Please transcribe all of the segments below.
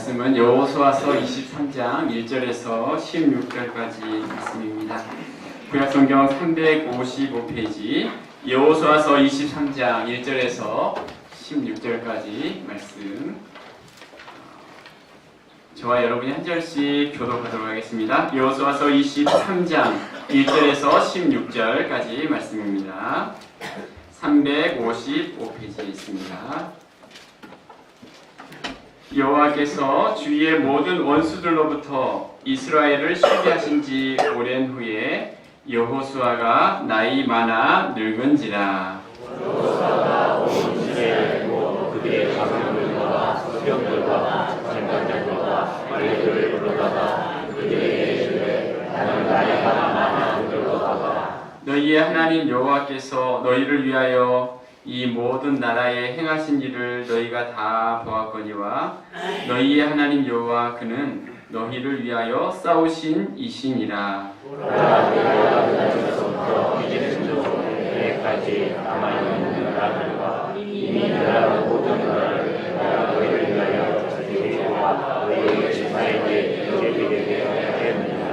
말씀은 여호수아서 23장 1절에서 16절까지 말씀입니다. 구약성경 355페이지 여호수아서 23장 1절에서 16절까지 말씀, 저와 여러분이 한 절씩 교독하도록 하겠습니다. 여호수아서 23장 1절에서 16절까지 말씀입니다. 355페이지에 있습니다. 여호와께서 주위의 모든 원수들로부터 이스라엘을 쉬게 하신 지 오랜 후에 여호수아가 나이 많아 늙은지라. 여호수아가 온 이스라엘을 모두 그들의 장로들과 수령들과 장관들과 관리들을 불러다가 그들에게 이르되 나는 나이가 많아 늙었도다. 너희의 하나님 여호와께서 너희를 위하여 이 모든 나라에 행하신 일을 너희가 다 보았거니와 너희의 하나님 여호와 그는 너희를 위하여 싸우신 이시니라. 내가 그날에서부터 이제까지 남아있는 나라들과 이미 나라의 모든 나라를 내가 너희를 위하여 저지르고 너희의 지파에게 제비되게 하였느니라.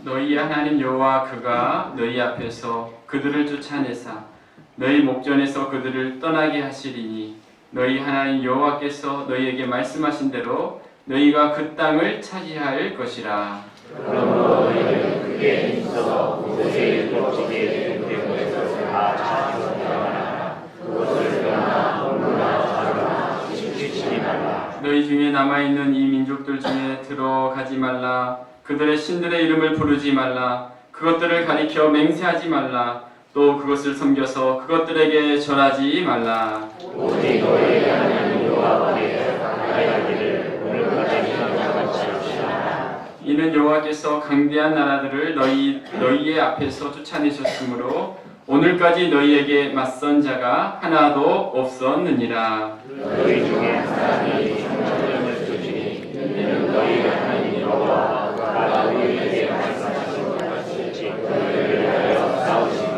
너희의 하나님 여호와 그가 너희 앞에서 그들을 쫓아내사 너희 목전에서 그들을 떠나게 하시리니 너희 하나님 여호와께서 너희에게 말씀하신 대로 너희가 그 땅을 차지할 것이라. 그러므로 너희는 크게 힘써 그곳에 일곱지게 된 곳에서 다 차지하라. 그것을 떠나 홀로나 자루나 지키지 말라. 너희 중에 남아있는 이 민족들 중에 들어가지 말라. 그들의 신들의 이름을 부르지 말라. 그것들을 가리켜 맹세하지 말라. 또 그것을 섬겨서 그것들에게 절하지 말라. 오직 너희 하나님 여호와께 가야하기를 오늘까지 항상 지으시라. 이는 여호와께서 강대한 나라들을 너희의 앞에서 쫓아내셨으므로 오늘까지 너희에게 맞선 자가 하나도 없었느니라. 너희 중에 하나님이 성전을 주시니 이는 너희 하나님 여호와가 너희에게 말씀하신 것 같이 너희를 위하여 싸우시니.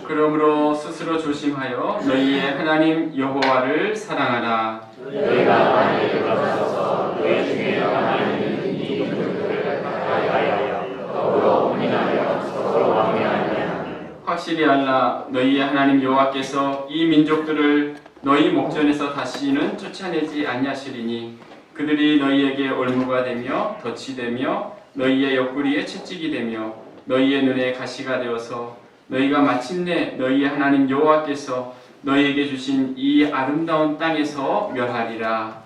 그러므로 스스로 조심하여 너희의 하나님 여호와를 사랑하라. 너희가 만일 일어서서 너희 중에 하나님이 이 민족들을 가하여 더불어 혼인하여 서로 왕래하느냐. 확실히 알라. 너희의 하나님 여호와께서 이 민족들을 너희 목전에서 다시는 쫓아내지 아니하시리니 그들이 너희에게 올무가 되며 덫이 되며 너희의 옆구리에 채찍이 되며 너희의 눈에 가시가 되어서 너희가 마침내 너희의 하나님 여호와께서 너희에게 주신 이 아름다운 땅에서 멸하리라.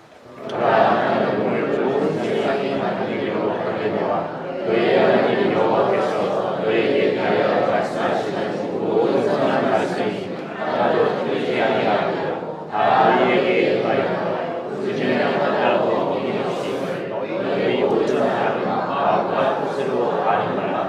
나는 오늘 좋은 세상의 하나님으로 하느니와 너희 하나님 여호와께서 너희에게 대하여 말씀하시는 모든 선한 말씀이 하나도 틀리지 아니하고 다 너희에게 하여 그중에하나도 어김없이 너희 모든 사람은 마음과 뜻으로 아니 말라.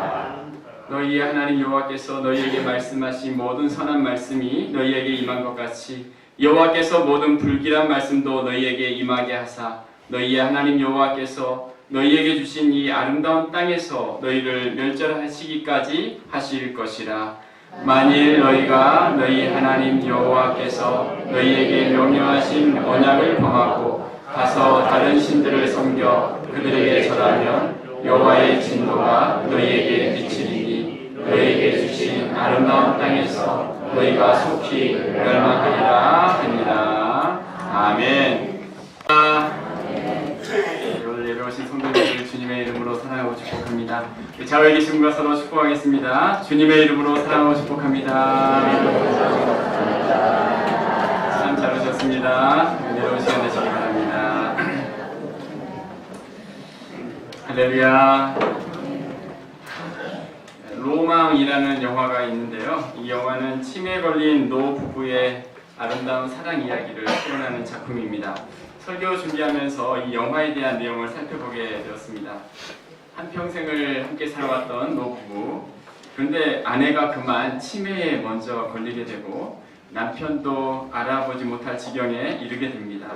너희의 하나님 여호와께서 너희에게 말씀하신 모든 선한 말씀이 너희에게 임한 것 같이 여호와께서 모든 불길한 말씀도 너희에게 임하게 하사 너희의 하나님 여호와께서 너희에게 주신 이 아름다운 땅에서 너희를 멸절하시기까지 하실 것이라. 만일 너희가 너희 하나님 여호와께서 너희에게 명령하신 언약을 범하고 가서 다른 신들을 섬겨 그들에게 절하면 여호와의 진노가 너희에게 미치리니 너희에게 주신 아름다운 땅에서 너희가 속히 멸망하리라 합니다. 아멘. 오늘 예배 오신 성도님들 주님의 이름으로 사랑하고 축복합니다. 좌우에 계신 분과 서로 축복하겠습니다. 주님의 이름으로 사랑하고 축복합니다. 참 잘 오셨습니다. 은혜로운 시간 되시기 바랍니다. 할렐루야. 로망이라는 영화가 있는데요. 이 영화는 치매에 걸린 노 부부의 아름다운 사랑 이야기를 표현하는 작품입니다. 설교 준비하면서 이 영화에 대한 내용을 살펴보게 되었습니다. 한평생을 함께 살아왔던 노 부부. 그런데 아내가 그만 치매에 먼저 걸리게 되고 남편도 알아보지 못할 지경에 이르게 됩니다.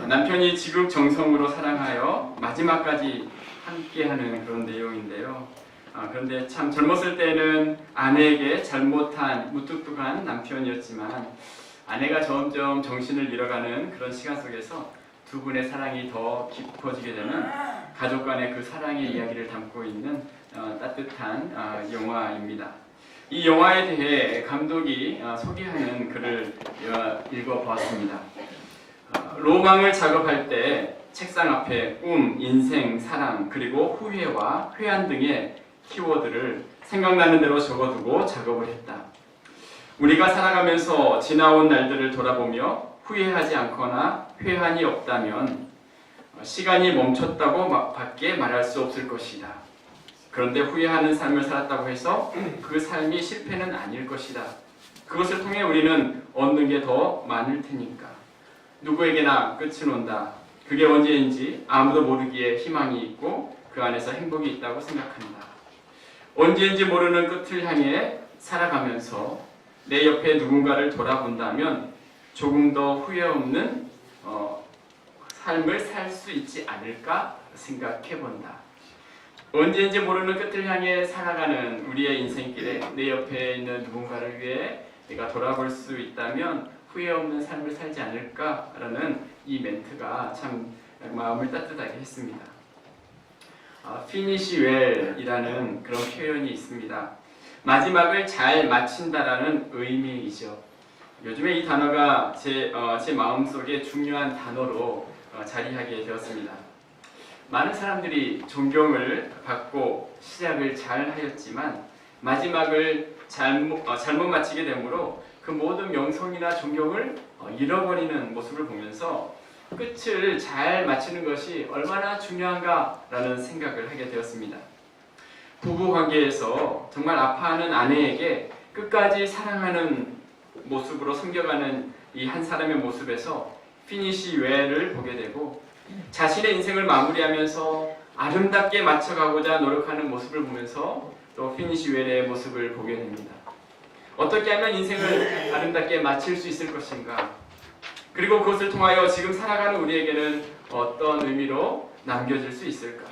남편이 지극정성으로 사랑하여 마지막까지 함께하는 그런 내용인데요. 그런데 참 젊었을 때는 아내에게 잘못한 무뚝뚝한 남편이었지만 아내가 점점 정신을 잃어가는 그런 시간 속에서 두 분의 사랑이 더 깊어지게 되는 가족 간의 그 사랑의 이야기를 담고 있는 따뜻한 영화입니다. 이 영화에 대해 감독이 소개하는 글을 읽어보았습니다. 로망을 작업할 때 책상 앞에 꿈, 인생, 사랑, 그리고 후회와 회한 등의 키워드를 생각나는 대로 적어두고 작업을 했다. 우리가 살아가면서 지나온 날들을 돌아보며 후회하지 않거나 회한이 없다면 시간이 멈췄다고 밖에 말할 수 없을 것이다. 그런데 후회하는 삶을 살았다고 해서 그 삶이 실패는 아닐 것이다. 그것을 통해 우리는 얻는 게 더 많을 테니까. 누구에게나 끝은 온다. 그게 언제인지 아무도 모르기에 희망이 있고 그 안에서 행복이 있다고 생각한다. 언제인지 모르는 끝을 향해 살아가면서 내 옆에 누군가를 돌아본다면 조금 더 후회 없는 삶을 살 수 있지 않을까 생각해본다. 언제인지 모르는 끝을 향해 살아가는 우리의 인생길에 내 옆에 있는 누군가를 위해 내가 돌아볼 수 있다면 후회 없는 삶을 살지 않을까라는 이 멘트가 참 마음을 따뜻하게 했습니다. Finish well이라는 그런 표현이 있습니다. 마지막을 잘 마친다라는 의미이죠. 요즘에 이 단어가 제 마음속에 중요한 단어로 자리하게 되었습니다. 많은 사람들이 존경을 받고 시작을 잘 하였지만 마지막을 잘못 마치게 되므로 그 모든 명성이나 존경을 잃어버리는 모습을 보면서 끝을 잘 마치는 것이 얼마나 중요한가라는 생각을 하게 되었습니다. 부부관계에서 정말 아파하는 아내에게 끝까지 사랑하는 모습으로 섬겨가는 이 한 사람의 모습에서 피니시 웰을 보게 되고 자신의 인생을 마무리하면서 아름답게 맞춰가고자 노력하는 모습을 보면서 또 피니시 웰의 모습을 보게 됩니다. 어떻게 하면 인생을 아름답게 마칠 수 있을 것인가? 그리고 그것을 통하여 지금 살아가는 우리에게는 어떤 의미로 남겨질 수 있을까?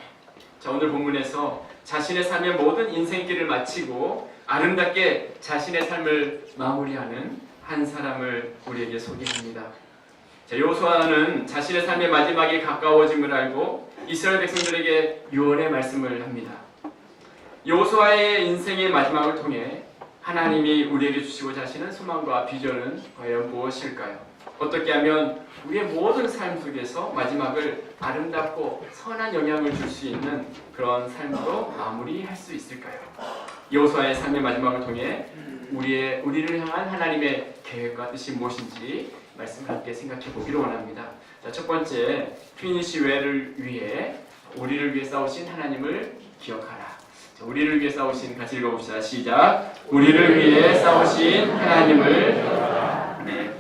자, 오늘 본문에서 자신의 삶의 모든 인생길을 마치고 아름답게 자신의 삶을 마무리하는 한 사람을 우리에게 소개합니다. 자, 여호수아는 자신의 삶의 마지막이 가까워짐을 알고 이스라엘 백성들에게 유언의 말씀을 합니다. 여호수아의 인생의 마지막을 통해 하나님이 우리에게 주시고자 하시는 소망과 비전은 과연 무엇일까요? 어떻게 하면 우리의 모든 삶 속에서 마지막을 아름답고 선한 영향을 줄 수 있는 그런 삶으로 마무리할 수 있을까요? 여호수아의 삶의 마지막을 통해 우리를 향한 하나님의 계획과 뜻이 무엇인지 말씀을 함께 생각해 보기를 원합니다. 자, 첫 번째, 피니시 웰을 위해 우리를 위해 싸우신 하나님을 기억하라. 자, 우리를 위해 싸우신 같이 읽어봅시다. 시작. 우리를 위해 싸우신 하나님을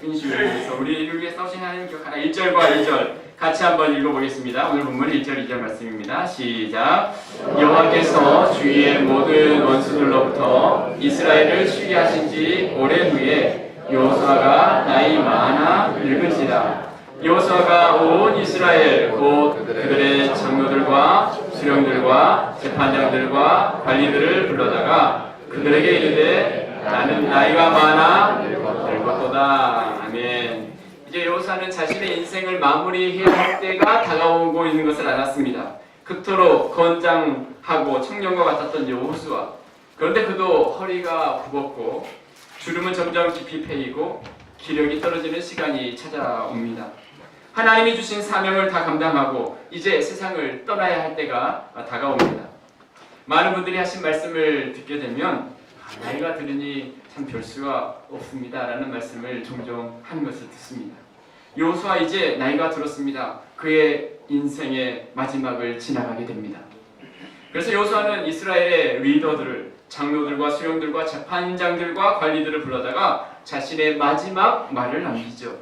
피니시 웰을 위해서 우리를 위해 싸우신 하나님을 기억하라. 1절과 2절 같이 한번 읽어보겠습니다. 오늘 본문 1절 2절 말씀입니다. 시작. 여호와께서 주위의 모든 원수들로부터 이스라엘을 쉬게 하신 지 오랜 후에 여호수아가 나이 많아 늙은지라. 여호수아가 온 이스라엘 곧 그들의 장로들과 수령들과 재판장들과 관리들을 불러다가 그들에게 이르되 나는 나이가 많아 늙었도다. 아멘. 이제 여호수아는 자신의 인생을 마무리해야 할 때가 다가오고 있는 것을 알았습니다. 그토록 건장하고 청년과 같았던 여호수아. 그런데 그도 허리가 굽었고 주름은 점점 깊이 패이고 기력이 떨어지는 시간이 찾아옵니다. 하나님이 주신 사명을 다 감당하고 이제 세상을 떠나야 할 때가 다가옵니다. 많은 분들이 하신 말씀을 듣게 되면 나이가 들으니 참 별 수가 없습니다 라는 말씀을 종종 하는 것을 듣습니다. 여호수아 이제 나이가 들었습니다. 그의 인생의 마지막을 지나가게 됩니다. 그래서 여호수아는 이스라엘의 리더들을 장로들과 수령들과 재판장들과 관리들을 불러다가 자신의 마지막 말을 남기죠.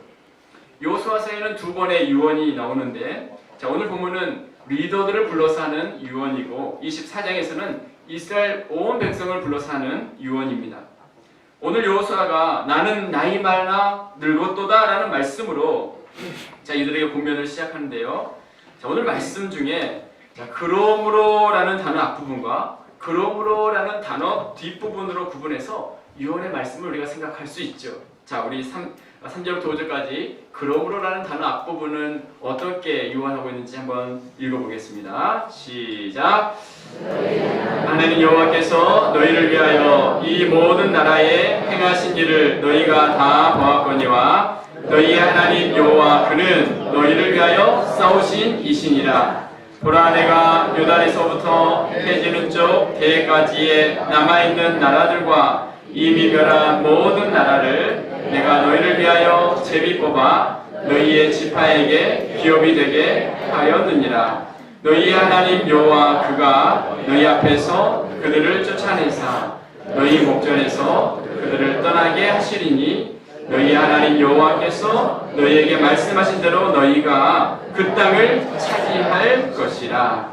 여호수아서에는 두 번의 유언이 나오는데 자, 오늘 본문은 리더들을 불러서 하는 유언이고 24장에서는 이스라엘 온 백성을 불러서 하는 유언입니다. 오늘 여호수아가 나는 나이 많아 늙었도다 라는 말씀으로 자, 이들에게 권면을 시작하는데요. 자, 오늘 말씀 중에 자, 그러므로 라는 단어 앞부분과 그러므로 라는 단어 뒷부분으로 구분해서 유언의 말씀을 우리가 생각할 수 있죠. 자, 우리 3절부터 5절까지 그러므로라는 단어 앞부분은 어떻게 유언하고 있는지 한번 읽어보겠습니다. 시작. 하나님 여호와께서 너희를 위하여 이 모든 나라에 행하신 일을 너희가 다 보았거니와 너희의 하나님 여호와 그는 너희를 위하여 싸우신 이시니라. 보라, 내가 요단에서부터 해지는 쪽 대까지에 남아있는 나라들과 이미 멸한 모든 나라를 내가 너희를 위하여 제비 뽑아 너희의 지파에게 기업이 되게 하였느니라. 너희의 하나님 여호와 그가 너희 앞에서 그들을 쫓아내사 너희 목전에서 그들을 떠나게 하시리니 너희 하나님 여호와께서 너희에게 말씀하신 대로 너희가 그 땅을 차지할 것이라.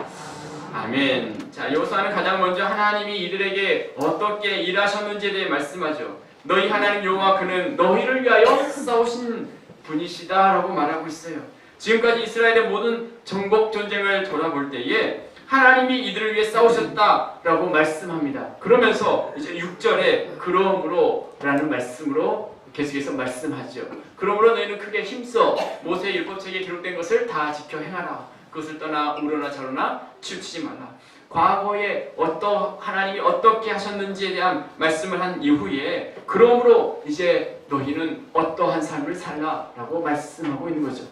아멘. 자, 여호수아는 가장 먼저 하나님이 이들에게 어떻게 일하셨는지에 대해 말씀하죠. 너희 하나님 여호와 그는 너희를 위하여 싸우신 분이시다라고 말하고 있어요. 지금까지 이스라엘의 모든 정복 전쟁을 돌아볼 때에 하나님이 이들을 위해 싸우셨다라고 말씀합니다. 그러면서 이제 6절에 그러므로라는 말씀으로 계속해서 말씀하죠. 그러므로 너희는 크게 힘써 모세의 율법책에 기록된 것을 다 지켜 행하라. 그것을 떠나 우러나 저러나 치우치지 말라. 과거에 하나님이 어떻게 하셨는지에 대한 말씀을 한 이후에 그러므로 이제 너희는 어떠한 삶을 살라라고 말씀하고 있는 거죠.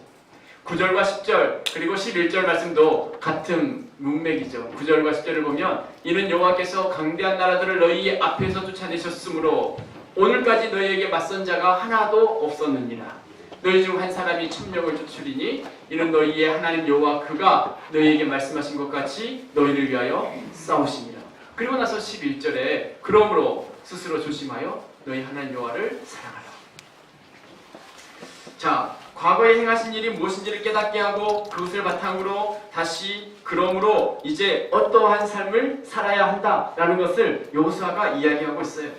9절과 10절 그리고 11절 말씀도 같은 문맥이죠. 9절과 10절을 보면 이는 여호와께서 강대한 나라들을 너희 앞에서 쫓아내셨으므로 오늘까지 너희에게 맞선 자가 하나도 없었느니라. 너희 중 한 사람이 천명을 쫓으리니 이는 너희의 하나님 여호와 그가 너희에게 말씀하신 것 같이 너희를 위하여 싸우시니라. 그리고 나서 11절에 그러므로 스스로 조심하여 너희 하나님 여호와를 사랑하라. 자, 과거에 행하신 일이 무엇인지를 깨닫게 하고 그것을 바탕으로 다시 그러므로 이제 어떠한 삶을 살아야 한다라는 것을 여호수아가 이야기하고 있어요.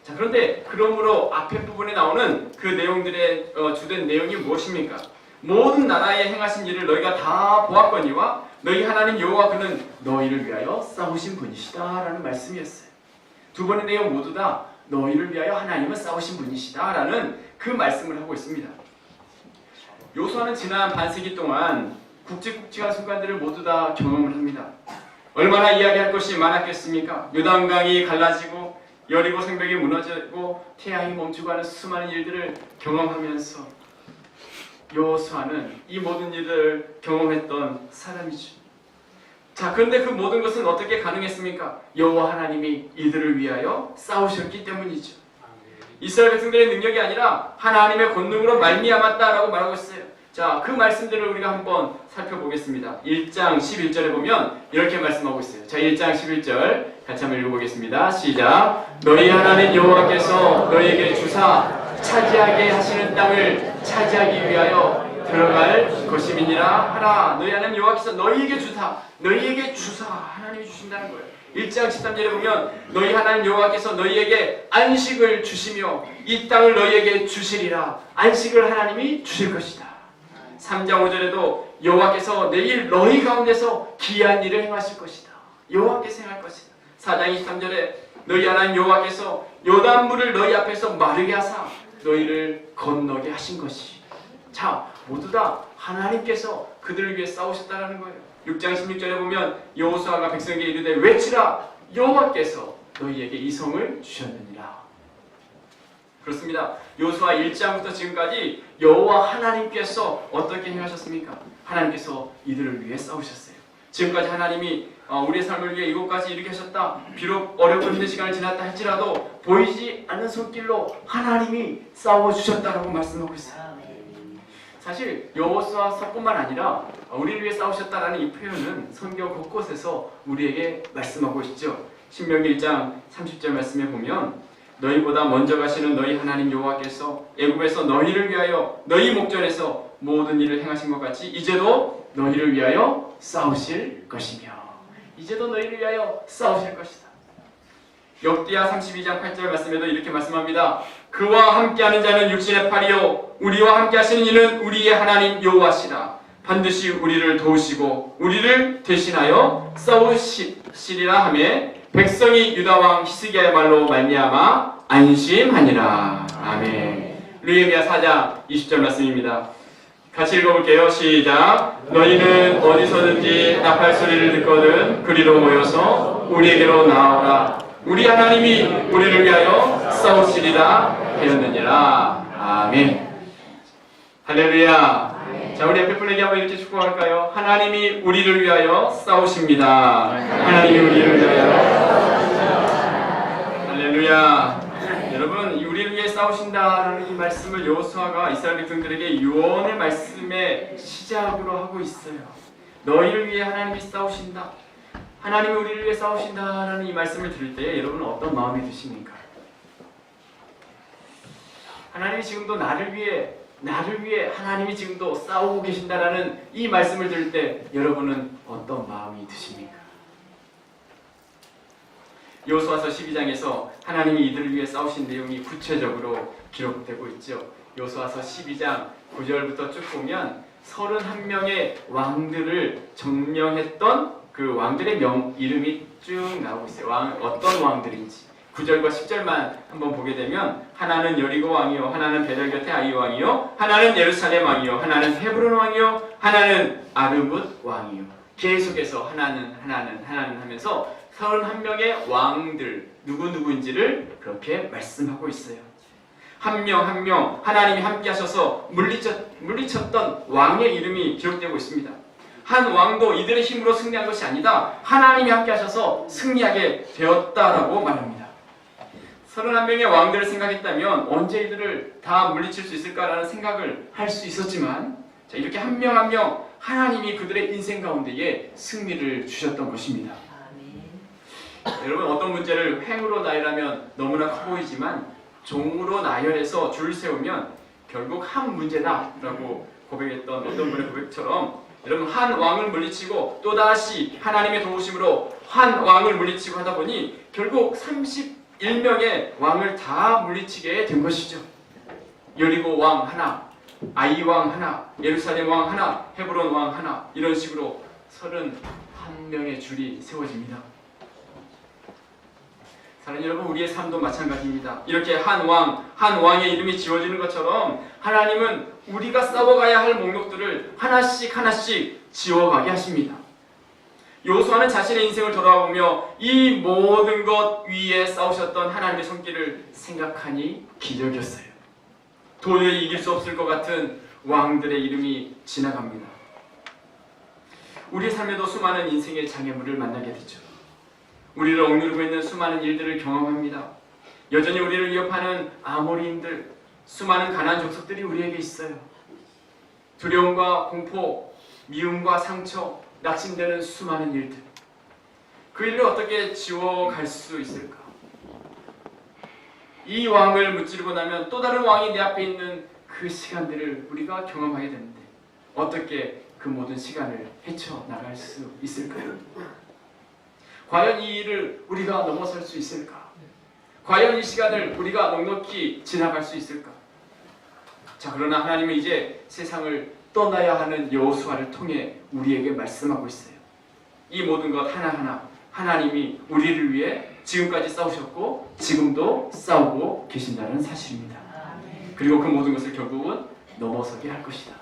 자, 그런데 그러므로 앞에 부분에 나오는 그 내용들의 주된 내용이 무엇입니까? 모든 나라에 행하신 일을 너희가 다 보았거니와 너희 하나님 여호와 그는 너희를 위하여 싸우신 분이시다라는 말씀이었어요. 두 번의 내용 모두 다 너희를 위하여 하나님은 싸우신 분이시다라는 그 말씀을 하고 있습니다. 여호수아는 지난 반세기 동안 굵직굵직한 순간들을 모두 다 경험을 합니다. 얼마나 이야기할 것이 많았겠습니까? 요단강이 갈라지고 여리고 성벽이 무너지고 태양이 멈추고 하는 수많은 일들을 경험하면서 여호수아는 이 모든 일들을 경험했던 사람이죠. 자, 그런데 그 모든 것은 어떻게 가능했습니까? 여호와 하나님이 이들을 위하여 싸우셨기 때문이죠. 이스라엘 백성들의 능력이 아니라 하나님의 권능으로 말미암았다라고 말하고 있어요. 자, 그 말씀들을 우리가 한번 살펴보겠습니다. 1장 11절에 보면 이렇게 말씀하고 있어요. 자, 1장 11절 같이 한번 읽어보겠습니다. 시작. 너희 하나님 여호와께서 너희에게 주사 차지하게 하시는 땅을 차지하기 위하여 들어갈 것임이니라 하라. 너희 하나님 여호와께서 너희에게 주사 하나님이 주신다는 거예요. 1장 13절에 보면 너희 하나님 여호와께서 너희에게 안식을 주시며 이 땅을 너희에게 주시리라. 안식을 하나님이 주실 것이다. 3장 5절에도 여호와께서 내일 너희 가운데서 기이한 일을 행하실 것이다. 여호와께서 행할 것이다. 4장 23절에 너희 하나님 여호와께서 요단물을 너희 앞에서 마르게 하사 너희를 건너게 하신 것이. 자, 모두 다 하나님께서 그들을 위해 싸우셨다는 거예요. 6장 16절에 보면 여호수아가 백성에게 이르되 외치라 여호와께서 너희에게 이 성을 주셨느니라. 그렇습니다. 여호수아 1장부터 지금까지 여호와 하나님께서 어떻게 행하셨습니까? 하나님께서 이들을 위해 싸우셨어요. 지금까지 하나님이 우리의 삶을 위해 이곳까지 이르게 하셨다. 비록 어렵고 힘든 시간을 지났다 할지라도 보이지 않는 손길로 하나님이 싸워주셨다라고 말씀하고 있어요. 사실 여호수아서뿐만 아니라 우리를 위해 싸우셨다라는 이 표현은 성경 곳곳에서 우리에게 말씀하고 있죠. 신명기 1장 30절 말씀에 보면 너희보다 먼저 가시는 너희 하나님 여호와께서 애굽에서 너희를 위하여 너희 목전에서 모든 일을 행하신 것 같이 이제도 너희를 위하여 싸우실 것이며 이제도 너희를 위하여 싸우실 것이다. 역대하 32장 8절 말씀에도 이렇게 말씀합니다. 그와 함께하는 자는 육신의 팔이요 우리와 함께하시는 이는 우리의 하나님 여호와시라. 반드시 우리를 도우시고 우리를 대신하여 싸우시리라 하며 백성이 유다왕 히스기야의 말로 말미암아 안심하니라. 아멘. 느헤미야 4장 20절 말씀입니다. 같이 읽어볼게요. 시작. 너희는 어디서든지 나팔 소리를 듣거든 그리로 모여서 우리에게로 나오라. 우리 하나님이 우리를 위하여 싸우시리라 하였느니라. 아멘. 할렐루야. 자, 우리 옆에 분에게 한번 이렇게 축복할까요? 하나님이 우리를 위하여 싸우십니다. 하나님이 우리를 위하여 할렐루야. 여러분, 우리를 위해 싸우신다라는 이 말씀을 여호수아가 이스라엘 백성들에게 유언의 말씀의 시작으로 하고 있어요. 너희를 위해 하나님이 싸우신다. 하나님이 우리를 위해 싸우신다라는 이 말씀을 들을 때 여러분은 어떤 마음이 드십니까? 하나님이 지금도 나를 위해 하나님이 지금도 싸우고 계신다라는 이 말씀을 들을 때 여러분은 어떤 마음이 드십니까? 여호수아서 12장에서 하나님이 이들을 위해 싸우신 내용이 구체적으로 기록되고 있죠. 여호수아서 12장 9절부터 쭉 보면 31명의 왕들을 점령했던 그 왕들의 이름이 쭉 나오고 있어요. 어떤 왕들인지 9절과 10절만 한번 보게 되면 하나는 여리고 왕이요, 하나는 베델 곁에 아이 왕이요, 하나는 예루살렘 왕이요, 하나는 헤브론 왕이요, 하나는 아르뭇 왕이요. 계속해서 하나는 하면서 31명의 왕들 누구인지를 그렇게 말씀하고 있어요. 한 명 한 명 하나님이 함께 하셔서 물리쳤던 왕의 이름이 기록되고 있습니다. 한 왕도 이들의 힘으로 승리한 것이 아니다. 하나님이 함께 하셔서 승리하게 되었다라고 말합니다. 31명의 왕들을 생각했다면 언제 이들을 다 물리칠 수 있을까라는 생각을 할 수 있었지만 자, 이렇게 한 명 한 명 하나님이 그들의 인생 가운데에 승리를 주셨던 것입니다. 여러분, 어떤 문제를 횡으로 나열하면 너무나 커 보이지만 종으로 나열해서 줄 세우면 결국 한 문제다라고 고백했던 어떤 분의 고백처럼 여러분, 한 왕을 물리치고 또다시 하나님의 도우심으로 한 왕을 물리치고 하다 보니 결국 31명의 왕을 다 물리치게 된 것이죠. 여리고 왕 하나, 아이 왕 하나, 예루살렘 왕 하나, 헤브론 왕 하나, 이런 식으로 31명의 줄이 세워집니다. 사랑하는 여러분, 우리의 삶도 마찬가지입니다. 이렇게 한 왕의 이름이 지워지는 것처럼 하나님은 우리가 싸워가야 할 목록들을 하나씩 지워가게 하십니다. 여호수아는 자신의 인생을 돌아보며 이 모든 것 위에 싸우셨던 하나님의 손길을 생각하니 기적이었어요. 도저히 이길 수 없을 것 같은 왕들의 이름이 지나갑니다. 우리의 삶에도 수많은 인생의 장애물을 만나게 되죠. 우리를 억누르고 있는 수많은 일들을 경험합니다. 여전히 우리를 위협하는 아모리인들, 수많은 가난한 족속들이 우리에게 있어요. 두려움과 공포, 미움과 상처, 낙심되는 수많은 일들. 그 일을 어떻게 지워갈 수 있을까? 이 왕을 무찌르고 나면 또 다른 왕이 내 앞에 있는 그 시간들을 우리가 경험하게 되는데 어떻게 그 모든 시간을 헤쳐나갈 수 있을까요? 과연 이 일을 우리가 넘어설 수 있을까? 과연 이 시간을 우리가 넉넉히 지나갈 수 있을까? 자, 그러나 하나님은 이제 세상을 떠나야 하는 여호수아를 통해 우리에게 말씀하고 있어요. 이 모든 것 하나하나 하나님이 우리를 위해 지금까지 싸우셨고 지금도 싸우고 계신다는 사실입니다. 그리고 그 모든 것을 결국은 넘어서게 할 것이다.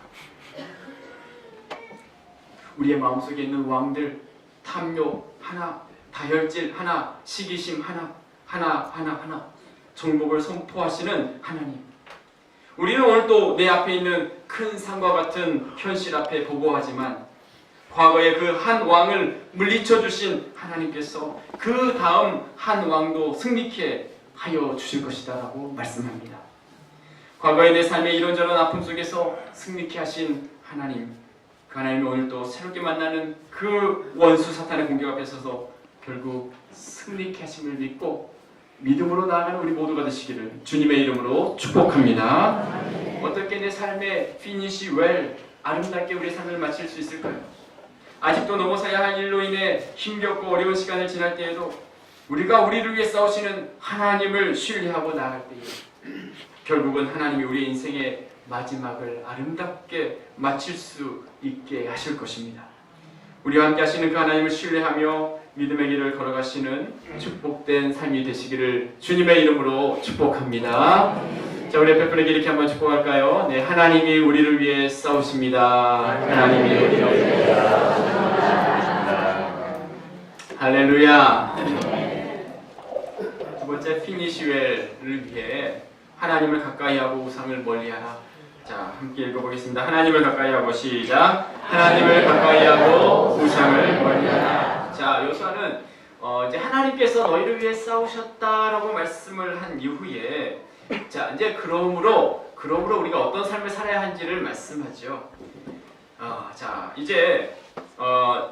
우리의 마음속에 있는 왕들, 탐욕 하나, 다혈질 하나, 시기심 하나, 정복을 선포하시는 하나님. 우리는 오늘 또 내 앞에 있는 큰 산과 같은 현실 앞에 보고하지만 과거에 그 한 왕을 물리쳐 주신 하나님께서 그 다음 한 왕도 승리케 하여 주실 것이다 라고 말씀합니다. 과거의 내 삶의 이런저런 아픔 속에서 승리케 하신 하나님, 그 하나님이 오늘 또 새롭게 만나는 그 원수 사탄의 공격 앞에 서서 결국 승리케 하심을 믿고 믿음으로 나아가는 우리 모두가 되시기를 주님의 이름으로 축복합니다. 어떻게 내 삶의 피니시 웰 아름답게 우리 삶을 마칠 수 있을까요? 아직도 넘어서야 할 일로 인해 힘겹고 어려운 시간을 지날 때에도 우리가 우리를 위해 싸우시는 하나님을 신뢰하고 나아갈 때에 결국은 하나님이 우리 인생의 마지막을 아름답게 마칠 수 있게 하실 것입니다. 우리와 함께 하시는 그 하나님을 신뢰하며 믿음의 길을 걸어가시는 축복된 삶이 되시기를 주님의 이름으로 축복합니다. 자, 우리 옆에 분에게 이렇게 한번 축복할까요? 네, 하나님이 우리를 위해 싸우십니다. 하나님이 우리를 위해 싸우십니다. 할렐루야. 두 번째, 피니시웰을 위해 하나님을 가까이 하고 우상을 멀리하라. 자, 함께 읽어보겠습니다. 하나님을 가까이 하고 시작. 하나님을 가까이 하고 우상을 멀리하라. 자, 요수아는 이제 하나님께서 너희를 위해 싸우셨다라고 말씀을 한 이후에 자, 이제 그러므로 우리가 어떤 삶을 살아야 하는지를 말씀하죠. 자, 이제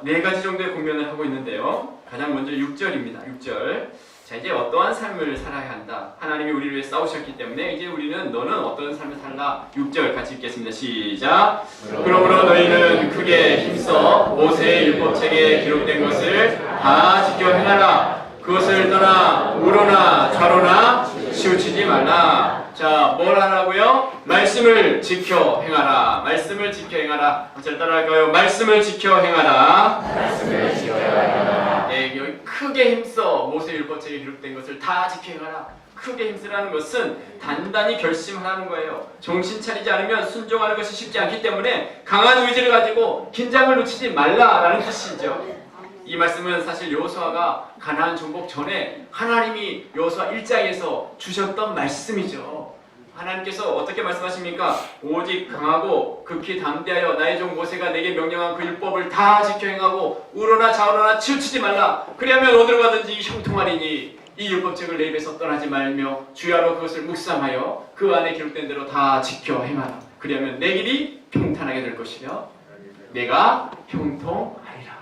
네 가지 정도의 공면을 하고 있는데요. 가장 먼저 6절입니다. 6절. 자, 이제 어떠한 삶을 살아야 한다. 하나님이 우리를 위해 싸우셨기 때문에 이제 우리는 너는 어떤 삶을 살라. 6절 같이 읽겠습니다. 시작. 그러므로 너희는 크게 힘써 모세의 율법책에 기록된 것을 다 지켜 행하라. 그것을 떠나 우로나 좌로나 치우치지 말라. 자, 뭘 하라고요? 말씀을 지켜 행하라. 말씀을 지켜 행하라. 잘 따라할까요? 말씀을 지켜 행하라. 말씀을 지켜 행하라. 네, 여기 크게 힘써 모세 율법책에 기록된 것을 다 지켜 행하라. 크게 힘쓰라는 것은 단단히 결심하라는 거예요. 정신 차리지 않으면 순종하는 것이 쉽지 않기 때문에 강한 의지를 가지고 긴장을 놓치지 말라라는 뜻이죠. 이 말씀은 사실 여호수아가 가나안 정복 전에 하나님이 여호수아 1장에서 주셨던 말씀이죠. 하나님께서 어떻게 말씀하십니까? 오직 강하고 극히 담대하여 나의 종 모세가 내게 명령한 그 율법을 다 지켜 행하고 우로나 좌우로나 치우치지 말라. 그리하면 어디로 가든지 형통하리니 이 율법책을 내 입에서 떠나지 말며 주야로 그것을 묵상하여 그 안에 기록된 대로 다 지켜 행하라. 그리하면 내 길이 평탄하게 될 것이며 내가 형통하리라.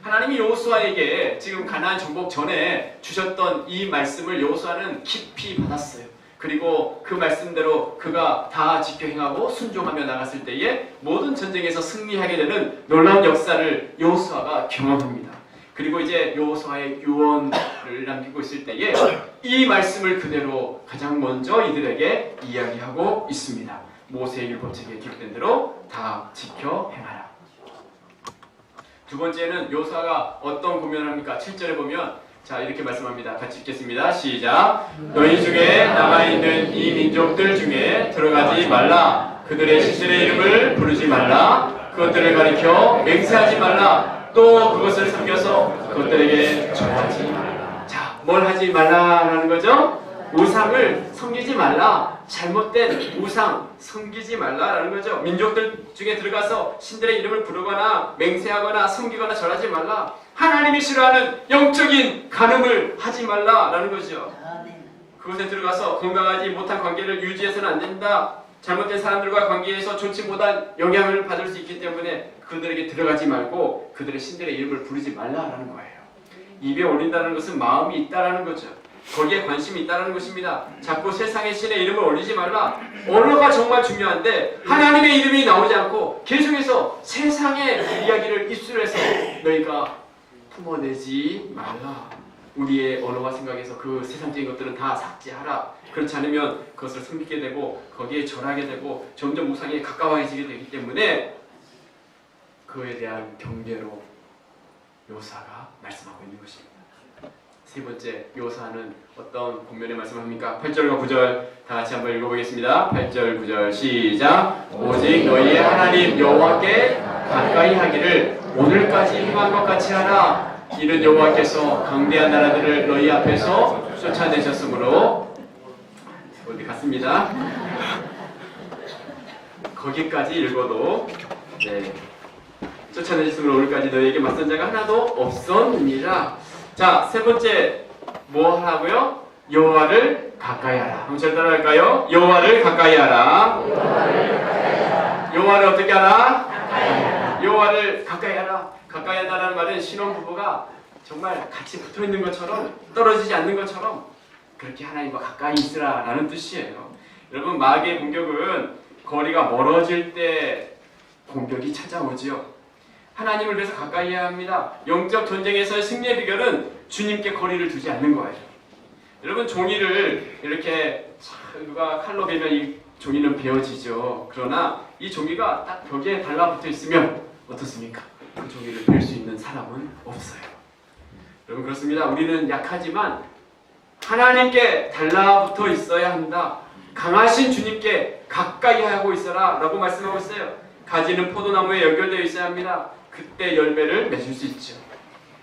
하나님이 여호수아에게 지금 가나안 정복 전에 주셨던 이 말씀을 여호수아는 깊이 받았어요. 그리고 그 말씀대로 그가 다 지켜 행하고 순종하며 나갔을 때에 모든 전쟁에서 승리하게 되는 놀라운 역사를 여호수아가 경험합니다. 그리고 이제 여호수아의 유언을 남기고 있을 때에 이 말씀을 그대로 가장 먼저 이들에게 이야기하고 있습니다. 모세의 율법책에 기록된 대로 다 지켜 행하라. 두 번째는 여호수아가 어떤 고민을 합니까? 7절에 보면 자, 이렇게 말씀합니다. 같이 읽겠습니다. 시작. 너희 중에 남아있는 이 민족들 중에 들어가지 말라. 그들의 신들의 이름을 부르지 말라. 그것들을 가리켜 맹세하지 말라. 또 그것을 섬겨서 그것들에게 절하지 말라. 자, 뭘 하지 말라라는 거죠? 우상을 섬기지 말라. 잘못된 우상 섬기지 말라라는 거죠. 민족들 중에 들어가서 신들의 이름을 부르거나 맹세하거나 섬기거나 절하지 말라. 하나님이 싫어하는 영적인 간음을 하지 말라라는 거죠. 그곳에 들어가서 건강하지 못한 관계를 유지해서는 안 된다. 잘못된 사람들과 관계에서 좋지 못한 영향을 받을 수 있기 때문에 그들에게 들어가지 말고 그들의 신들의 이름을 부르지 말라라는 거예요. 입에 올린다는 것은 마음이 있다라는 거죠. 거기에 관심이 있다는 것입니다. 자꾸 세상의 신의 이름을 올리지 말라. 언어가 정말 중요한데 하나님의 이름이 나오지 않고 계속해서 세상의 이야기를 입술에서 너희가 품어내지 말라. 우리의 언어와 생각에서 그 세상적인 것들은 다 삭제하라. 그렇지 않으면 그것을 숨기게 되고 거기에 절하게 되고 점점 우상에 가까워지게 되기 때문에 그에 대한 경계로 여호수아가 말씀하고 있는 것입니다. 세 번째, 여호수아는 어떤 본면의 말씀합니까? 8절과 9절 다 같이 한번 읽어보겠습니다. 8절, 9절 시작. 오직 너희의 하나님 여호와께 가까이 하기를 오늘까지 행한 것 같이 하라. 이는 여호와께서 강대한 나라들을 너희 앞에서 쫓아내셨으므로 어디 갔습니다. 거기까지 읽어도 네. 쫓아내셨으므로 오늘까지 너희에게 맞선 자가 하나도 없었느니라. 자, 세 번째 뭐 하라고요? 여호와를 가까이 하라. 한번 잘 따라할까요? 여호와를 가까이 하라. 여호와를 어떻게 하라? 가까이 하라. 여호와를 가까이 하라. 가까이 하다라는 말은 신혼부부가 정말 같이 붙어있는 것처럼 떨어지지 않는 것처럼 그렇게 하나님과 가까이 있으라라는 뜻이에요. 여러분, 마귀의 공격은 거리가 멀어질 때 공격이 찾아오지요. 하나님을 위해서 가까이 해야 합니다. 영적 전쟁에서의 승리의 비결은 주님께 거리를 두지 않는 거예요. 여러분, 종이를 이렇게 누가 칼로 베면 이 종이는 베어지죠. 그러나 이 종이가 딱 벽에 달라붙어 있으면 어떻습니까? 그 종이를 벨 수 있는 사람은 없어요. 여러분, 그렇습니다. 우리는 약하지만 하나님께 달라붙어 있어야 한다. 강하신 주님께 가까이 하고 있어라 라고 말씀하고 있어요. 가지는 포도나무에 연결되어 있어야 합니다. 그때 열매를 맺을 수 있죠.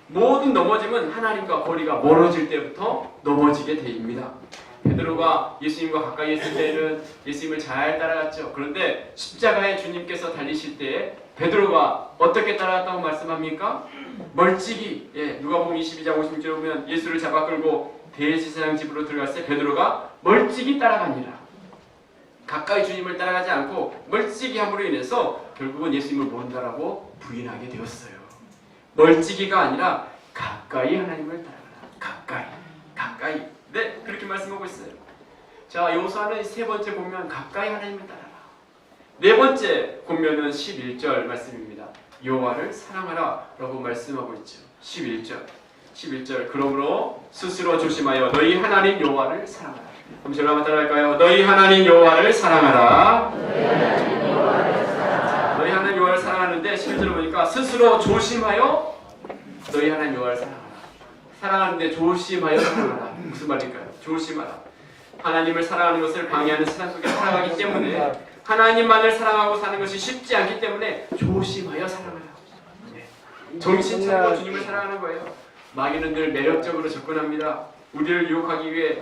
모든 넘어짐은 하나님과 거리가 멀어질 때부터 넘어지게 됩니다. 베드로가 예수님과 가까이 있을 때에는 예수님을 잘 따라갔죠. 그런데 십자가에 주님께서 달리실 때에 베드로가 어떻게 따라갔다고 말씀합니까? 멀찍이, 누가복음 22장 56절에 보면 예수를 잡아 끌고 대제사장 집으로 들어갔을 때 베드로가 멀찍이 따라가니라. 가까이 주님을 따라가지 않고 멀찍이 함으로 인해서 결국은 예수님을 모른다라고 부인하게 되었어요. 멀찍이가 아니라 가까이 하나님을 따라가라. 가까이. 네, 그렇게 말씀하고 있어요. 자, 여호수아는 세 번째 보면 가까이 하나님을 따라라. 네 번째 보면은 11절 말씀입니다. 여호와를 사랑하라 라고 말씀하고 있죠. 11절 그러므로 스스로 조심하여 너희 하나님 여호와를 사랑하라. 그럼 제가 한번 따라할까요? 너희 하나님 여호와를 사랑하라. 너희 하나님 여호와를 사랑하는데 11절을 보니까 스스로 조심하여 너희 하나님 여호와를 사랑하라. 사랑하는데 조심하여 사랑하라. 무슨 말일까요? 조심하라. 하나님을 사랑하는 것을 방해하는 세상 속에 살아가기 때문에 하나님만을 사랑하고 사는 것이 쉽지 않기 때문에 조심하여 사랑하라. 정신 차리고 주님을 사랑하는 거예요. 마귀는 늘 매력적으로 접근합니다. 우리를 유혹하기 위해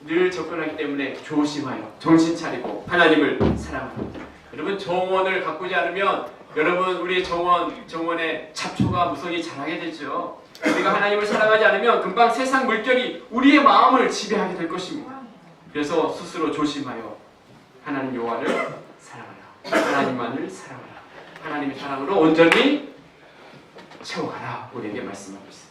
늘 접근하기 때문에 조심하여 정신 차리고 하나님을 사랑합니다. 여러분, 정원을 가꾸지 않으면 여러분 우리의 정원의 잡초가 무성히 자라게 되죠. 우리가 하나님을 사랑하지 않으면 금방 세상 물결이 우리의 마음을 지배하게 될 것입니다. 그래서 스스로 조심하여 하나님 여호와를 사랑하라. 하나님만을 사랑하라. 하나님의 사랑으로 온전히 채워가라. 우리에게 말씀하고 있어요.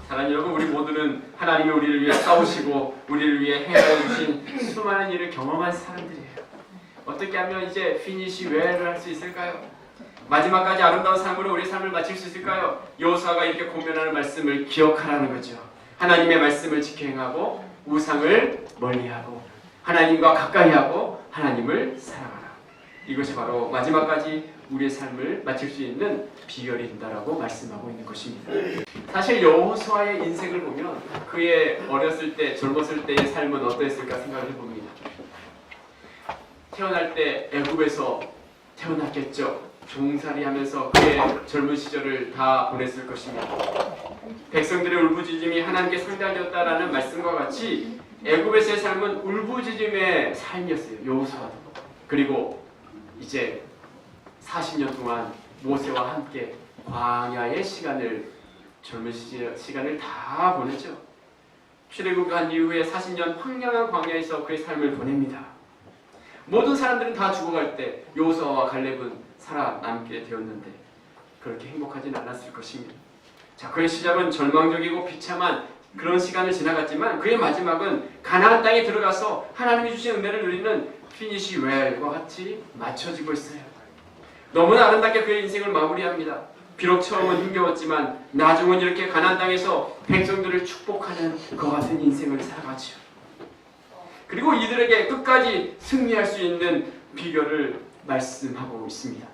사랑하는 여러분, 우리 모두는 하나님이 우리를 위해 싸우시고 우리를 위해 행하여 주신 수많은 일을 경험한 사람들이에요. 어떻게 하면 이제 피니시 웰을 할 수 있을까요? 마지막까지 아름다운 삶으로 우리의 삶을 마칠 수 있을까요? 여호수아가 이렇게 고면하는 말씀을 기억하라는 거죠. 하나님의 말씀을 지켜 행하고 우상을 멀리하고 하나님과 가까이하고 하나님을 사랑하라. 이것이 바로 마지막까지 우리의 삶을 마칠 수 있는 비결이 된다라고 말씀하고 있는 것입니다. 사실 여호수아의 인생을 보면 그의 어렸을 때, 젊었을 때의 삶은 어떠했을까 생각을 해봅니다. 태어날 때 애굽에서 태어났겠죠. 종살이하면서 그의 젊은 시절을 다 보냈을 것입니다. 백성들의 울부짖음이 하나님께 상달되었다라는 말씀과 같이 애굽에서의 삶은 울부짖음의 삶이었어요. 여호수아도. 그리고 이제 40년 동안 모세와 함께 광야의 젊은 시간을 다 보냈죠. 출애굽한 이후에 40년 황량한 광야에서 그의 삶을 보냅니다. 모든 사람들은 다 죽어갈 때 여호수아와 갈렙은 살아남게 되었는데 그렇게 행복하진 않았을 것입니다. 자, 그의 시작은 절망적이고 비참한 그런 시간을 지나갔지만 그의 마지막은 가나안 땅에 들어가서 하나님이 주신 은혜를 누리는 피니시 웰과 같이 맞춰지고 있어요. 너무나 아름답게 그의 인생을 마무리합니다. 비록 처음은 힘겨웠지만 나중은 이렇게 가나안 땅에서 백성들을 축복하는 그 같은 인생을 살아가죠. 그리고 이들에게 끝까지 승리할 수 있는 비결을 말씀하고 있습니다.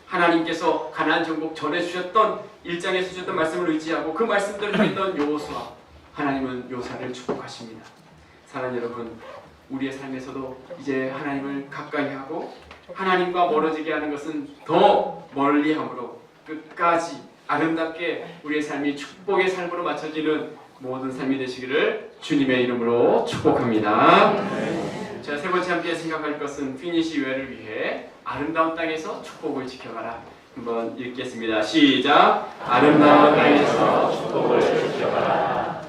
하나님께서 가나안 정복 전에 주셨던 1장에서 주셨던 말씀을 의지하고 그 말씀대로 했던 여호수아, 하나님은 요사를 축복하십니다. 사랑하는 여러분, 우리의 삶에서도 이제 하나님을 가까이 하고 하나님과 멀어지게 하는 것은 더 멀리함으로 끝까지 아름답게 우리의 삶이 축복의 삶으로 맞춰지는 모든 삶이 되시기를 주님의 이름으로 축복합니다. 자, 세 번째 함께 생각할 것은 피니시 웰을 위해 아름다운 땅에서 축복을 지켜가라. 한번 읽겠습니다. 시작. 아름다운 땅에서 축복을 지켜가라.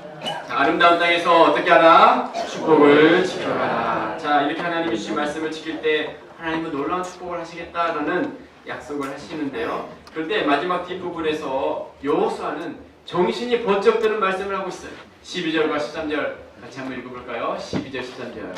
자, 아름다운 땅에서 어떻게 하라? 축복을 지켜가라. 자, 이렇게 하나님이 주신 말씀을 지킬 때 하나님은 놀라운 축복을 하시겠다라는 약속을 하시는데요. 그런데 마지막 뒷부분에서 여호수아는 정신이 번쩍 드는 말씀을 하고 있어요. 12절과 13절 같이 한번 읽어볼까요? 12절, 13절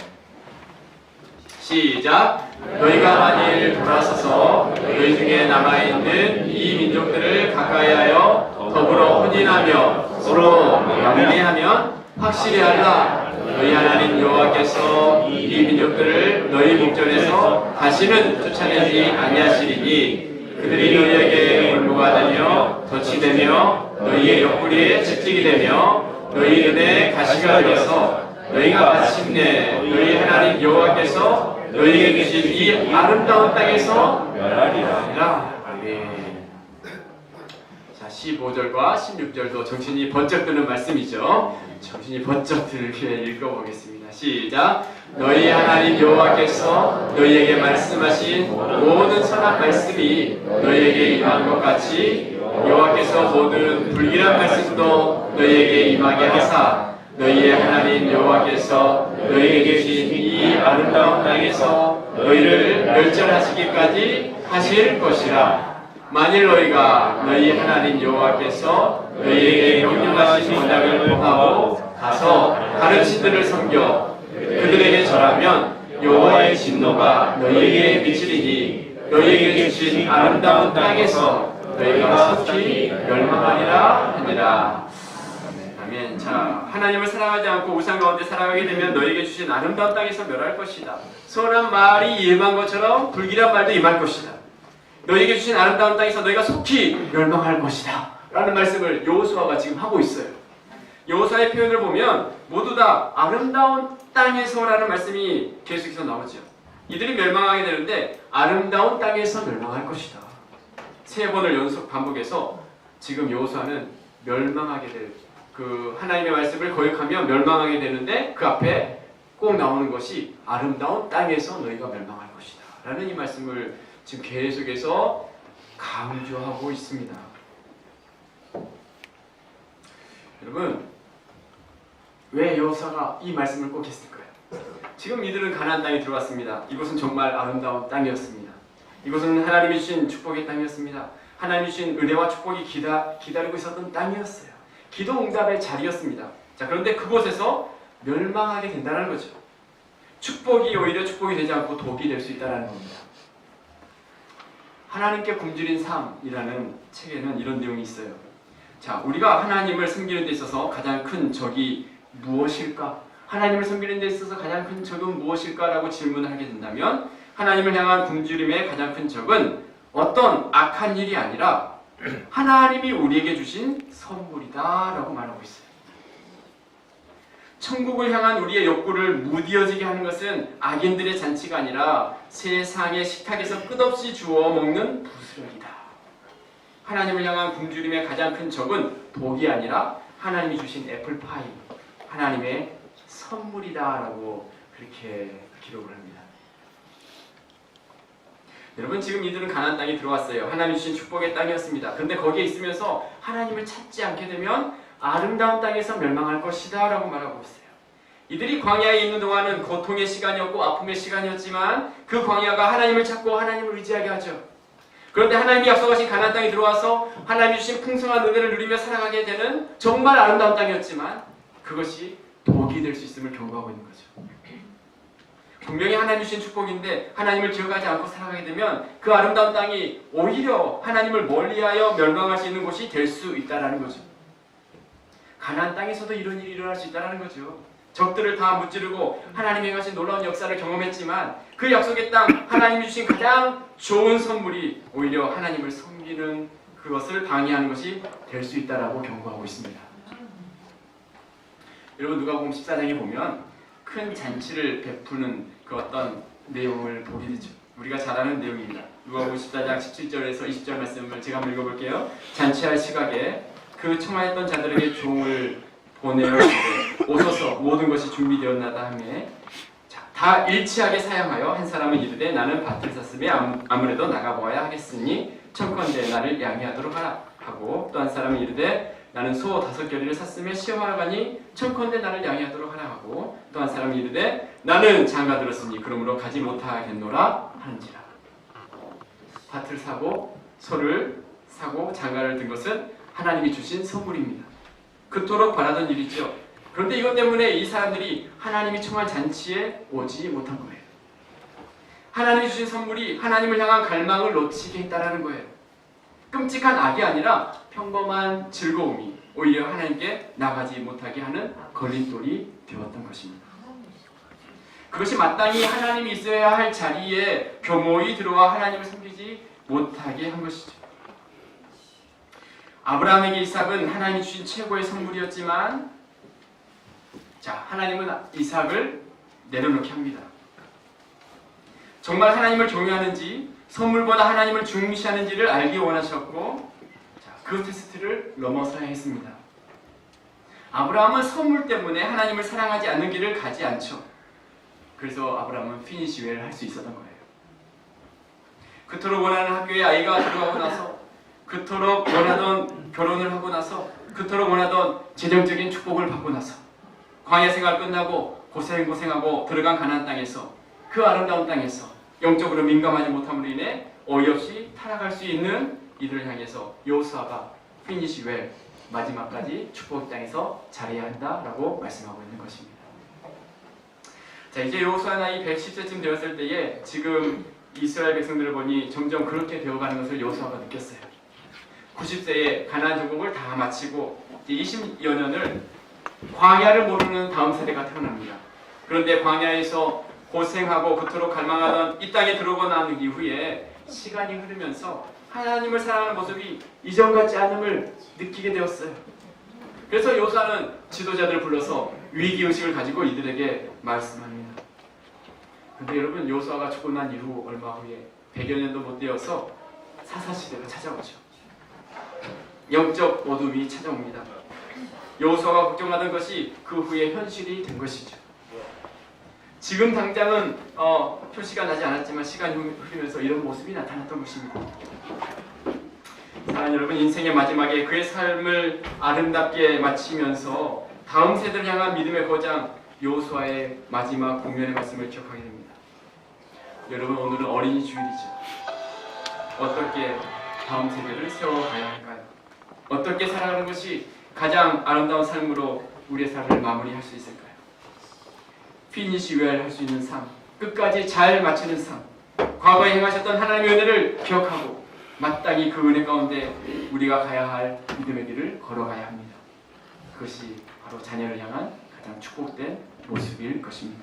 시작. 너희가 만일 돌아서서 너희 중에 남아있는 이 민족들을 가까이하여 더불어 혼인하며 서로 영리하면 확실히 알라. 너희 하나님 여호와께서 이 민족들을 너희 목전에서 다시는 쫓아내지 아니하시리니 그들이 너희에게 올무가 되며 덫이 되며 너희의 옆구리에 채찍이 되며 너희 눈에 가시가 되어서 너희가 마침내 너희 하나님 여호와께서 너희에게 주신 이 아름다운 땅에서 멸하리라. 아멘. 자, 15절과 16절도 정신이 번쩍 드는 말씀이죠. 정신이 번쩍 들게 읽어보겠습니다. 시작. 너희 하나님 여호와께서 너희에게 말씀하신 모든 선한 말씀이 너희에게 임한 것 같이 여호와께서 모든 불길한 말씀도 너희에게 임하게 하사 너희의 하나님 여호와께서 너희에게 주신 이 아름다운 땅에서 너희를 멸절하시기까지 하실 것이라. 만일 너희가 너희 하나님 여호와께서 너희에게 명령하신 언약을 범하고 가서 다른 신들을 섬겨 그들에게 절하면 여호와의 진노가 너희에게 미치리니 너희에게 주신 아름다운 땅에서 너희가 속히 멸망하리라 하니라. 아멘. 자, 하나님을 사랑하지 않고 우상 가운데 살아가게 되면 너희에게 주신 아름다운 땅에서 멸할 것이다. 선한 말이 임한 것처럼 불길한 말도 임할 것이다. 너희에게 주신 아름다운 땅에서 너희가 속히 멸망할 것이다 라는 말씀을 여호수아가 지금 하고 있어요. 여호수아의 표현을 보면 모두 다 아름다운 땅에서 라는 말씀이 계속해서 나오죠. 이들이 멸망하게 되는데 아름다운 땅에서 멸망할 것이다. 3번을 연속 반복해서 지금 여호수아는 멸망하게 될 그 하나님의 말씀을 거역하며 멸망하게 되는데 그 앞에 꼭 나오는 것이 아름다운 땅에서 너희가 멸망할 것이다 라는 이 말씀을 지금 계속해서 강조하고 있습니다. 여러분, 왜 여호수아가 이 말씀을 꼭 했을까요? 지금 이들은 가나안 땅에 들어왔습니다. 이곳은 정말 아름다운 땅이었습니다. 이곳은 하나님이 주신 축복의 땅이었습니다. 하나님이 주신 은혜와 축복이 기다리고 있었던 땅이었어요. 기도 응답의 자리였습니다. 자, 그런데 그곳에서 멸망하게 된다는 거죠. 축복이 오히려 축복이 되지 않고 독이 될 수 있다는 겁니다. 하나님께 굶주린 삶이라는 책에는 이런 내용이 있어요. 자, 우리가 하나님을 섬기는 데 있어서 가장 큰 적이 무엇일까? 하나님을 섬기는 데 있어서 가장 큰 적은 무엇일까? 라고 질문을 하게 된다면 하나님을 향한 굶주림의 가장 큰 적은 어떤 악한 일이 아니라 하나님이 우리에게 주신 선물이다 라고 말하고 있어요. 천국을 향한 우리의 욕구를 무디어지게 하는 것은 악인들의 잔치가 아니라 세상의 식탁에서 끝없이 주워 먹는 부스러기다. 하나님을 향한 굶주림의 가장 큰 적은 독이 아니라 하나님이 주신 애플파이, 하나님의 선물이다 라고 그렇게 기록을 합니다. 여러분, 지금 이들은 가나안 땅에 들어왔어요. 하나님 주신 축복의 땅이었습니다. 그런데 거기에 있으면서 하나님을 찾지 않게 되면 아름다운 땅에서 멸망할 것이다 라고 말하고 있어요. 이들이 광야에 있는 동안은 고통의 시간이었고 아픔의 시간이었지만 그 광야가 하나님을 찾고 하나님을 의지하게 하죠. 그런데 하나님이 약속하신 가나안 땅에 들어와서 하나님이 주신 풍성한 은혜를 누리며 살아가게 되는 정말 아름다운 땅이었지만 그것이 독이 될 수 있음을 경고하고 있는 거죠. 분명히 하나님 주신 축복인데 하나님을 기억하지 않고 살아가게 되면 그 아름다운 땅이 오히려 하나님을 멀리하여 멸망할 수 있는 곳이 될 수 있다는 거죠. 가나안 땅에서도 이런 일이 일어날 수 있다는 거죠. 적들을 다 무찌르고 하나님이 행하신 놀라운 역사를 경험했지만 그 약속의 땅, 하나님이 주신 가장 좋은 선물이 오히려 하나님을 섬기는 그것을 방해하는 것이 될 수 있다라고 경고하고 있습니다. 여러분, 누가복음 14장에 보면 큰 잔치를 베푸는 그 어떤 내용을 보게 되죠. 우리가 잘 아는 내용입니다. 누가복음 14장 17절에서 20절 말씀을 제가 한번 읽어볼게요. 잔치할 시각에 그 청하였던 자들에게 종을 보내어 오소서 모든 것이 준비되었나다 하며 다 일치하게 사양하여 한 사람은 이르되 나는 밭을 샀으며 아무래도 나가보아야 하겠으니 청컨대 나를 양해하도록 하라 하고 또 한 사람은 이르되 나는 소 5겨리를 샀으며 시험하러 가니 청컨대 나를 양해하도록 하라 하고 또 한 사람은 이르되 나는 장가 들었으니 그러므로 가지 못하겠노라 하는지라. 밭을 사고 소를 사고 장가를 든 것은 하나님이 주신 선물입니다. 그토록 바라던 일이죠. 그런데 이것 때문에 이 사람들이 하나님이 청한 잔치에 오지 못한 거예요. 하나님이 주신 선물이 하나님을 향한 갈망을 놓치게 했다는 거예요. 끔찍한 악이 아니라 평범한 즐거움이 오히려 하나님께 나가지 못하게 하는 걸림돌이 되었던 것입니다. 그것이 마땅히 하나님이 있어야 할 자리에 교모히 들어와 하나님을 섬기지 못하게 한 것이죠. 아브라함에게 이삭은 하나님이 주신 최고의 선물이었지만 자, 하나님은 이삭을 내려놓게 합니다. 정말 하나님을 경외하는지 선물보다 하나님을 중시하는지를 알기 원하셨고, 자, 그 테스트를 넘어서야 했습니다. 아브라함은 선물 때문에 하나님을 사랑하지 않는 길을 가지 않죠. 그래서 아브라함은 피니시 웨어를 할 수 있었던 거예요. 그토록 원하는 학교에 아이가 들어가고 나서, 그토록 원하던 결혼을 하고 나서, 그토록 원하던 재정적인 축복을 받고 나서, 광야 생활 끝나고 고생하고 들어간 가나안 땅에서, 그 아름다운 땅에서 영적으로 민감하지 못함으로 인해 어이없이 타락할 수 있는 이들을 향해서 여호수아가 피니시 웰, 마지막까지 축복 땅에서 잘해야 한다라고 말씀하고 있는 것입니다. 자, 이제 여호수아 나이 110세쯤 되었을 때에 지금 이스라엘 백성들을 보니 점점 그렇게 되어가는 것을 여호수아가 느꼈어요. 90세에 가나안 정복을 다 마치고 20여 년을 광야를 모르는 다음 세대가 태어납니다. 그런데 광야에서 고생하고 그토록 갈망하던 이 땅에 들어오고 난 이후에 시간이 흐르면서 하나님을 사랑하는 모습이 이전 같지 않음을 느끼게 되었어요. 그래서 여호수아는 지도자들을 불러서 위기의식을 가지고 이들에게 말씀합니다. 근데 여러분, 여호수아가 죽고 난 이후 얼마 후에 100여 년도 못 되어서 사사시대가 찾아오죠. 영적 어둠이 찾아옵니다. 여호수아가 걱정하던 것이 그 후에 현실이 된 것이죠. 지금 당장은 표시가 나지 않았지만 시간이 흐르면서 이런 모습이 나타났던 것입니다. 사랑하는 여러분, 인생의 마지막에 그의 삶을 아름답게 마치면서 다음 세대를 향한 믿음의 거장 여호수아의 마지막 공면의 말씀을 기억하게 됩니다. 여러분, 오늘은 어린이 주일이죠. 어떻게 다음 세대를 세워가야 할까요? 어떻게 살아가는 것이 가장 아름다운 삶으로 우리의 삶을 마무리할 수 있을까요? 피니시 웰 할 수 있는 삶, 끝까지 잘 마치는 삶, 과거에 행하셨던 하나님의 은혜를 기억하고 마땅히 그 은혜 가운데 우리가 가야 할 믿음의 길을 걸어가야 합니다. 그것이 바로 자녀를 향한 가장 축복된 모습일 것입니다.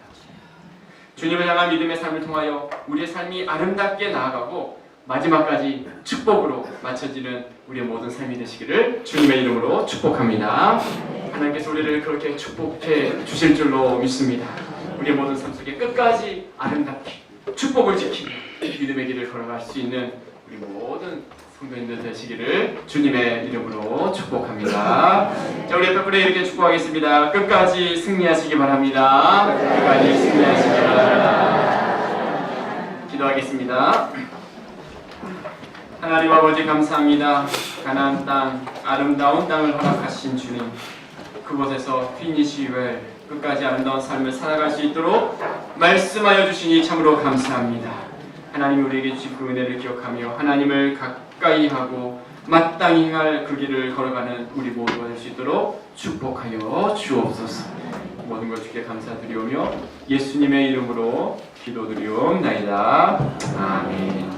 주님을 향한 믿음의 삶을 통하여 우리의 삶이 아름답게 나아가고 마지막까지 축복으로 맞춰지는 우리의 모든 삶이 되시기를 주님의 이름으로 축복합니다. 하나님께서 우리를 그렇게 축복해 주실 줄로 믿습니다. 우리의 모든 삶 속에 끝까지 아름답게 축복을 지키며 믿음의 길을 걸어갈 수 있는 우리 모든 성도님들 되시기를 주님의 이름으로 축복합니다. 자, 우리 옆에 이렇게 축복하겠습니다. 끝까지 승리하시기 바랍니다. 끝까지 승리하시기 바랍니다. 기도하겠습니다. 하나님 아버지, 감사합니다. 가나안 땅, 아름다운 땅을 허락하신 주님, 그곳에서 피니시 웰, 끝까지 아름다운 삶을 살아갈 수 있도록 말씀하여 주시니 참으로 감사합니다. 하나님, 우리에게 주신 그 은혜를 기억하며 하나님을 가까이 하고 마땅히 행할 그 길을 걸어가는 우리 모두가 될 수 있도록 축복하여 주옵소서. 모든 것 주께 감사드리오며 예수님의 이름으로 기도드리옵나이다. 아멘.